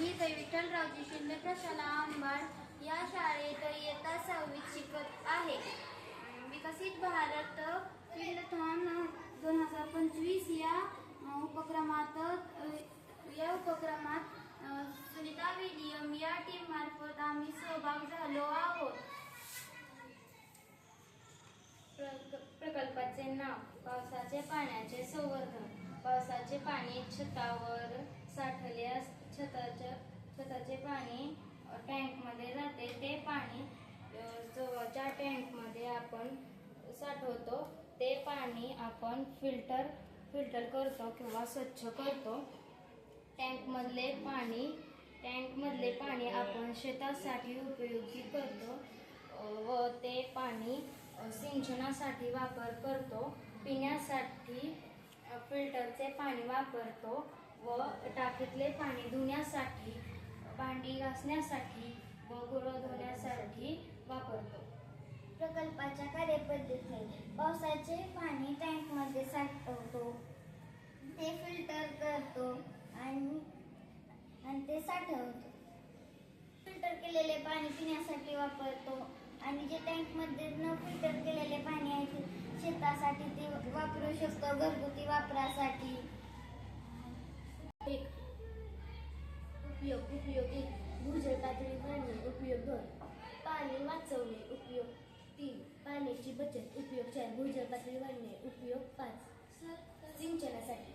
मी विठ्ठलरावजी शिंदे प्रशाला अंबड या शाळेत इयत्ता 6वीत शिकत आहे. विकसित भारत फील्डथॉन 2025 उपक्रमात सुनीता विलियम या टीम मार्फत आम्ही सहभाग झालो आहोत. प्रकल्पाचे नाव पावसाचे पाण्याचे संवर्धन. पावसाचे पाणी छतावर साठल्यास छताचे पाणी टँकमध्ये जाते. ते पाणी जवळच्या टँकमध्ये आपण साठवतो. ते पाणी आपण फिल्टर करतो किंवा स्वच्छ करतो. टँकमधले पाणी आपण शेतासाठी उपयोगी करतो व ते पाणी सिंचनासाठी वापर करतो. पिण्यासाठी फिल्टरचे पाणी वापरतो व टाकीतले पाणी धुण्यासाठी, भांडी घासण्यासाठी व गुरं धुण्यासाठी वापरतो. प्रकल्पाच्या कार्यपद्धती: पावसाचे पाणी टँकमध्ये साठवतो, ते फिल्टर करतो आणि ते साठवतो. फिल्टर केलेले पाणी पिण्यासाठी वापरतो आणि जे टँकमध्ये न फिल्टर केलेले पाणी आहे ते शेतासाठी ते वापरू शकतो, घरगुती वापरासाठी. उपयोग 1. भूजल पातळी वाढणे. उपयोग 2. पाणी वाचवणे. उपयोग 3. पाण्याची बचत. उपयोग 4. भूजल पातळी वाढणे. उपयोग 5. सिंचनासाठी